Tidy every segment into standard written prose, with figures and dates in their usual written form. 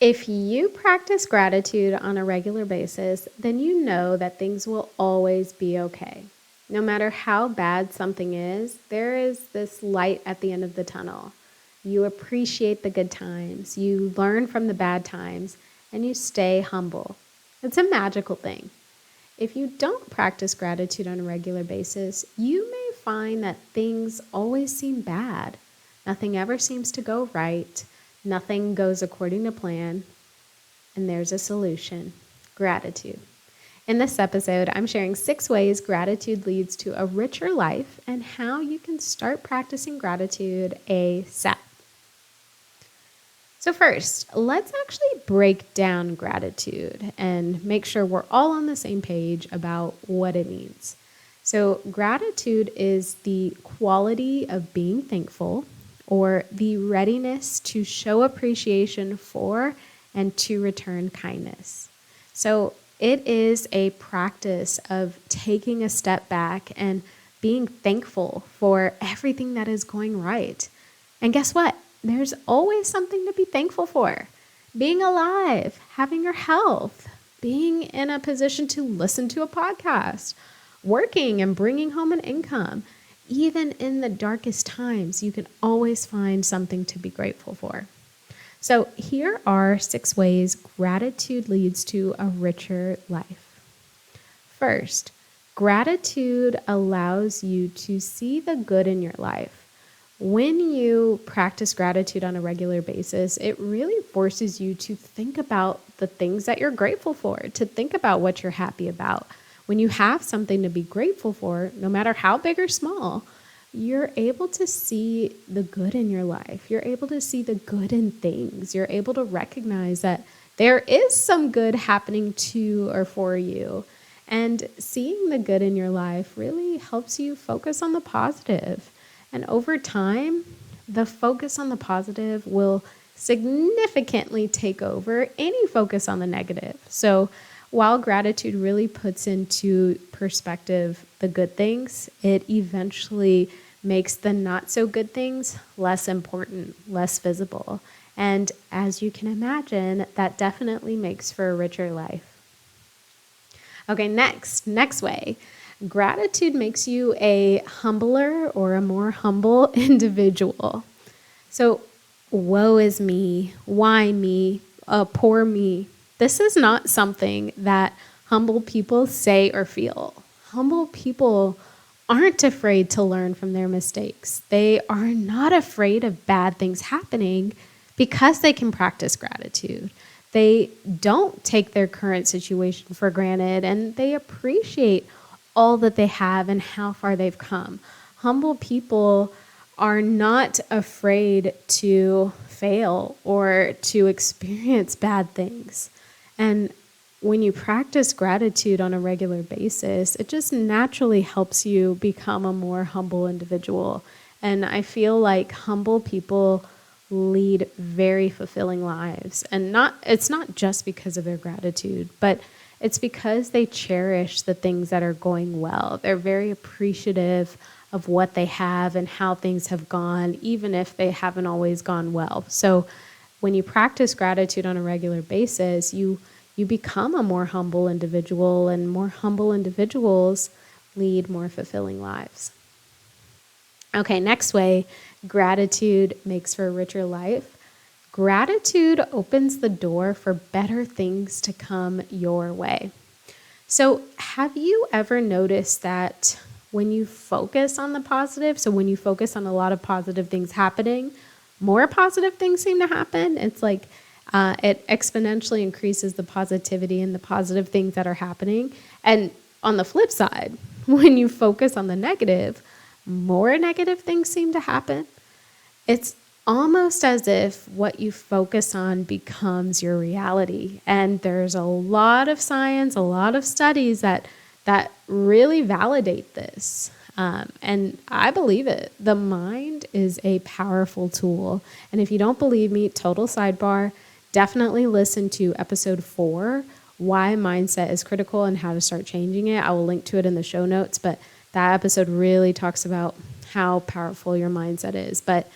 If you practice gratitude on a regular basis, then you know that things will always be okay. No matter how bad something is, there is this light at the end of the tunnel. You appreciate the good times, you learn from the bad times, and you stay humble. It's a magical thing. If you don't practice gratitude on a regular basis, you may find that things always seem bad. Nothing ever seems to go right. Nothing goes according to plan. And there's a solution: gratitude. In this episode, I'm sharing 6 ways gratitude leads to a richer life and how you can start practicing gratitude ASAP. So, first, let's actually break down gratitude and make sure we're all on the same page about what it means. So, gratitude is the quality of being thankful or the readiness to show appreciation for and to return kindness. So, it is a practice of taking a step back and being thankful for everything that is going right. And guess what? There's always something to be thankful for. Being alive, having your health, being in a position to listen to a podcast, working and bringing home an income. Even in the darkest times, you can always find something to be grateful for. So here are 6 ways gratitude leads to a richer life. First, gratitude allows you to see the good in your life. When you practice gratitude on a regular basis, it really forces you to think about the things that you're grateful for, to think about what you're happy about. When you have something to be grateful for, no matter how big or small, you're able to see the good in your life. You're able to see the good in things. You're able to recognize that there is some good happening to or for you. And seeing the good in your life really helps you focus on the positive. And over time, the focus on the positive will significantly take over any focus on the negative. So while gratitude really puts into perspective the good things, it eventually makes the not so good things less important, less visible. And as you can imagine, that definitely makes for a richer life. Okay, next way. Gratitude makes you a humbler or a more humble individual. So, woe is me, why me, poor me. This is not something that humble people say or feel. Humble people aren't afraid to learn from their mistakes. They are not afraid of bad things happening because they can practice gratitude. They don't take their current situation for granted, and they appreciate all that they have and how far they've come. Humble people are not afraid to fail or to experience bad things. And when you practice gratitude on a regular basis, it just naturally helps you become a more humble individual. And I feel like humble people lead very fulfilling lives. And it's not just because of their gratitude, but it's because they cherish the things that are going well. They're very appreciative of what they have and how things have gone, even if they haven't always gone well. So when you practice gratitude on a regular basis, you become a more humble individual, and more humble individuals lead more fulfilling lives. Okay, next way gratitude makes for a richer life. Gratitude opens the door for better things to come your way. So, have you ever noticed that when you focus on the positive, so when you focus on a lot of positive things happening, more positive things seem to happen? It's like it exponentially increases the positivity and the positive things that are happening. And on the flip side, when you focus on the negative, more negative things seem to happen. It's almost as if what you focus on becomes your reality. And there's a lot of science, a lot of studies that really validate this. And I believe it. The mind is a powerful tool. And if you don't believe me, total sidebar, definitely listen to episode 4, why mindset is critical and how to start changing it. I will link to it in the show notes, but that episode really talks about how powerful your mindset is. But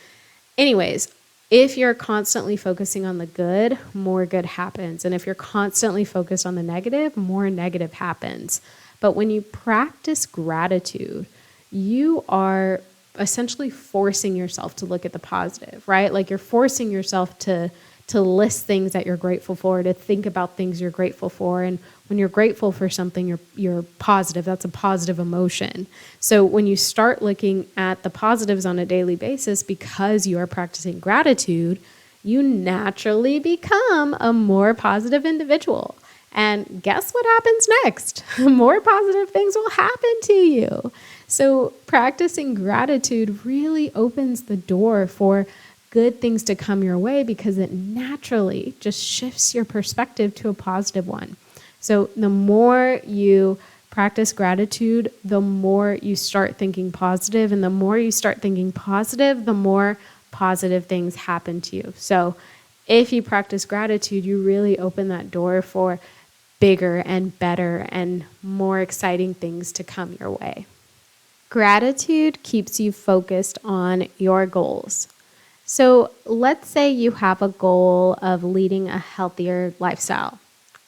anyways, If you're constantly focusing on the good, more good happens. And if you're constantly focused on the negative, more negative happens. But when you practice gratitude, you are essentially forcing yourself to look at the positive, right? Like you're forcing yourself to list things that you're grateful for, to think about things you're grateful for. And when you're grateful for something, you're positive. That's a positive emotion. So when you start looking at the positives on a daily basis because you are practicing gratitude, you naturally become a more positive individual. And guess what happens next? More positive things will happen to you. So practicing gratitude really opens the door for good things to come your way because it naturally just shifts your perspective to a positive one. So the more you practice gratitude, the more you start thinking positive, and the more you start thinking positive, the more positive things happen to you. So if you practice gratitude, you really open that door for bigger and better and more exciting things to come your way. Gratitude keeps you focused on your goals. So let's say you have a goal of leading a healthier lifestyle.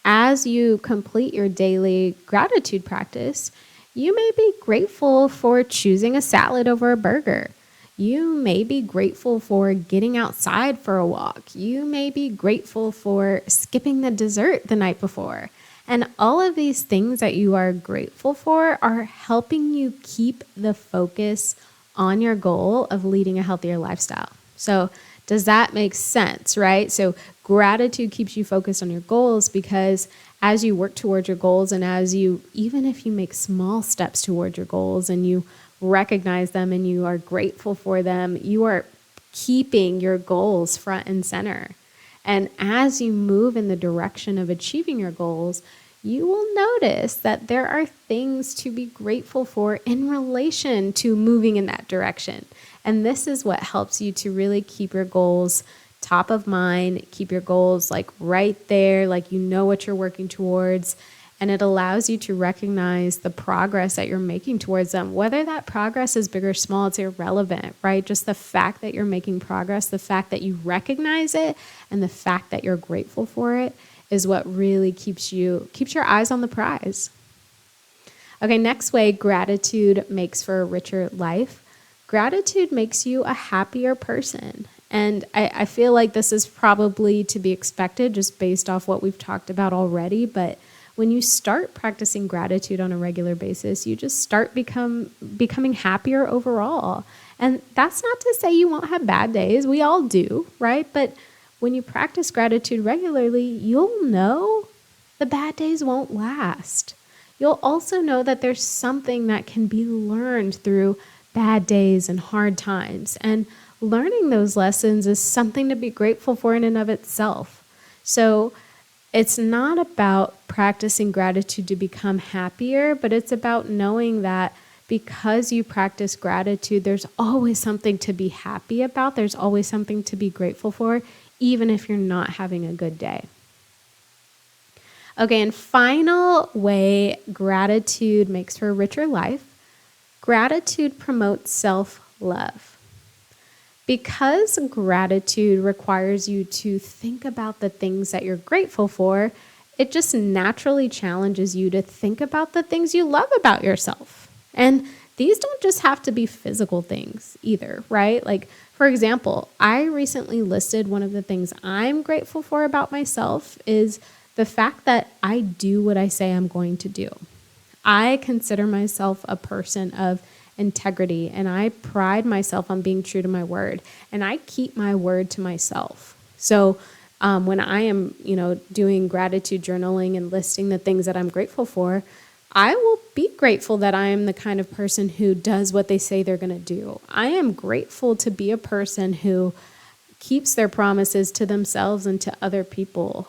As you complete your daily gratitude practice, you may be grateful for choosing a salad over a burger. You may be grateful for getting outside for a walk. You may be grateful for skipping the dessert the night before. And all of these things that you are grateful for are helping you keep the focus on your goal of leading a healthier lifestyle. So does that make sense, right? So gratitude keeps you focused on your goals because as you work towards your goals and even if you make small steps towards your goals and you recognize them and you are grateful for them, you are keeping your goals front and center. And as you move in the direction of achieving your goals, you will notice that there are things to be grateful for in relation to moving in that direction. And this is what helps you to really keep your goals top of mind, keep your goals like right there, like you know what you're working towards. And it allows you to recognize the progress that you're making towards them. Whether that progress is big or small, it's irrelevant, right? Just the fact that you're making progress, the fact that you recognize it, and the fact that you're grateful for it is what really keeps your eyes on the prize. Okay, next way gratitude makes for a richer life. Gratitude makes you a happier person. And I feel like this is probably to be expected just based off what we've talked about already. But when you start practicing gratitude on a regular basis, you just start becoming happier overall. And that's not to say you won't have bad days. We all do, right? But when you practice gratitude regularly, you'll know the bad days won't last. You'll also know that there's something that can be learned through bad days and hard times. And learning those lessons is something to be grateful for in and of itself. So it's not about practicing gratitude to become happier, but it's about knowing that because you practice gratitude, there's always something to be happy about. There's always something to be grateful for, even if you're not having a good day. Okay, and final way gratitude makes for a richer life. Gratitude promotes self-love. Because gratitude requires you to think about the things that you're grateful for, it just naturally challenges you to think about the things you love about yourself. And these don't just have to be physical things either, right? Like, for example, I recently listed one of the things I'm grateful for about myself is the fact that I do what I say I'm going to do. I consider myself a person of integrity, and I pride myself on being true to my word, and I keep my word to myself. So when I am, doing gratitude journaling and listing the things that I'm grateful for, I will be grateful that I am the kind of person who does what they say they're going to do. I am grateful to be a person who keeps their promises to themselves and to other people.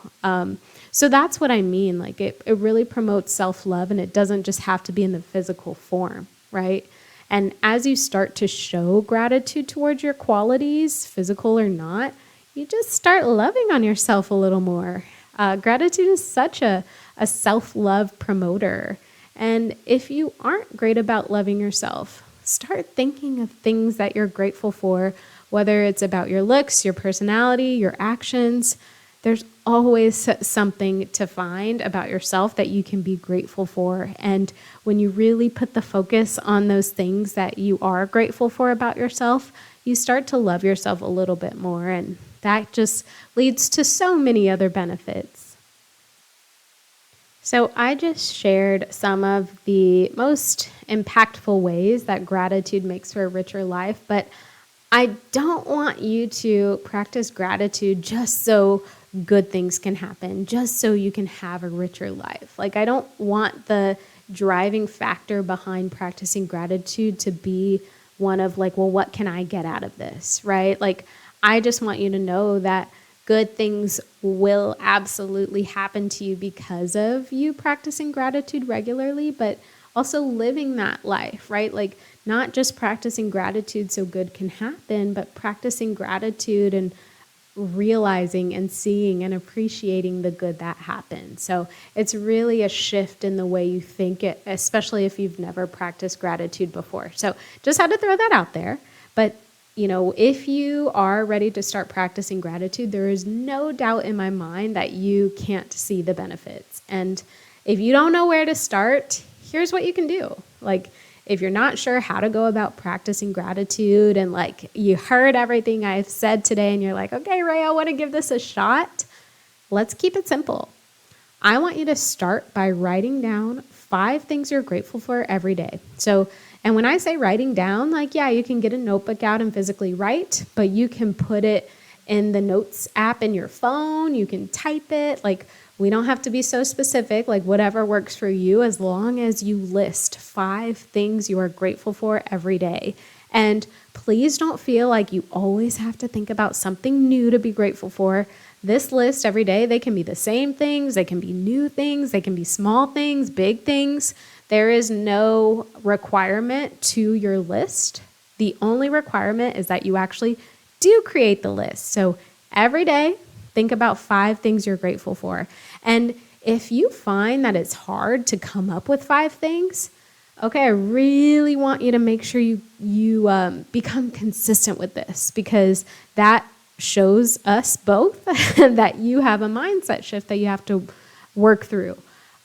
So that's what I mean. Like it really promotes self-love, and it doesn't just have to be in the physical form, right? And as you start to show gratitude towards your qualities, physical or not, you just start loving on yourself a little more. Gratitude is such a self-love promoter. And if you aren't great about loving yourself, start thinking of things that you're grateful for whether it's about your looks, your personality, your actions, there's always something to find about yourself that you can be grateful for. And when you really put the focus on those things that you are grateful for about yourself, you start to love yourself a little bit more. And that just leads to so many other benefits. So I just shared some of the most impactful ways that gratitude makes for a richer life, but I don't want you to practice gratitude just so good things can happen, just so you can have a richer life. Like, I don't want the driving factor behind practicing gratitude to be one of like, well, what can I get out of this, right? Like, I just want you to know that good things will absolutely happen to you because of you practicing gratitude regularly, but also living that life, right? Like, not just practicing gratitude so good can happen, but practicing gratitude and realizing and seeing and appreciating the good that happened. So it's really a shift in the way you think it, especially if you've never practiced gratitude before. So just had to throw that out there. But if you are ready to start practicing gratitude, there is no doubt in my mind that you can't see the benefits. And if you don't know where to start, here's what you can do. Like, if you're not sure how to go about practicing gratitude and like you heard everything I've said today and you're like, okay, Ray, I want to give this a shot. Let's keep it simple. I want you to start by writing down 5 things you're grateful for every day. And when I say writing down, like, yeah, you can get a notebook out and physically write, but you can put it in the notes app in your phone. You can type it. Like, we don't have to be so specific, like whatever works for you, as long as you list 5 things you are grateful for every day. And please don't feel like you always have to think about something new to be grateful for. This list every day, they can be the same things, they can be new things, they can be small things, big things. There is no requirement to your list. The only requirement is that you actually do create the list. So every day, think about 5 things you're grateful for. And if you find that it's hard to come up with 5 things, okay, I really want you to make sure you become consistent with this, because that shows us both that you have a mindset shift that you have to work through.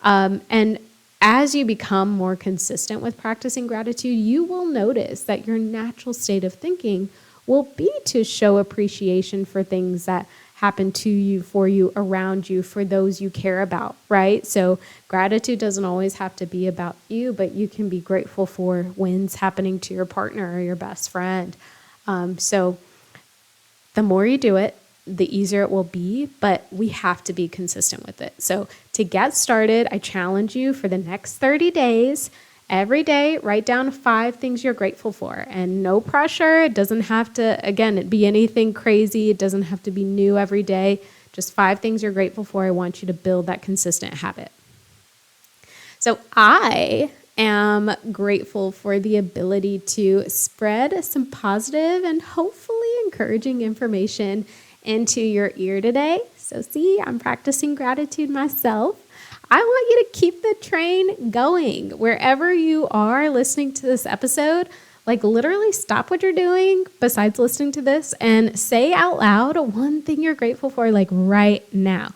And as you become more consistent with practicing gratitude, you will notice that your natural state of thinking will be to show appreciation for things that happen to you, for you, around you, for those you care about, right? So gratitude doesn't always have to be about you, but you can be grateful for wins happening to your partner or your best friend. So the more you do it, the easier it will be, but we have to be consistent with it. So to get started, I challenge you for the next 30 days, every day, write down 5 things you're grateful for, and no pressure. It doesn't have to, again, be anything crazy. It doesn't have to be new every day. Just 5 things you're grateful for. I want you to build that consistent habit. So I am grateful for the ability to spread some positive and hopefully encouraging information into your ear today. So see, I'm practicing gratitude myself. I want you to keep the train going wherever you are listening to this episode. Like, literally stop what you're doing besides listening to this and say out loud 1 thing you're grateful for, like right now.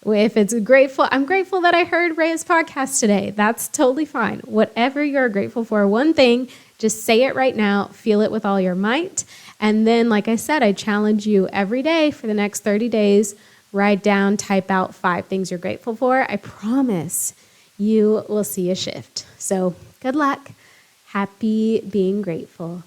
If it's grateful, I'm grateful that I heard Ray's podcast today. That's totally fine. Whatever you're grateful for, 1 thing, just say it right now. Feel it with all your might. And then, like I said, I challenge you every day for the next 30 days. Write down, type out 5 things you're grateful for. I promise you will see a shift. So good luck. Happy being grateful.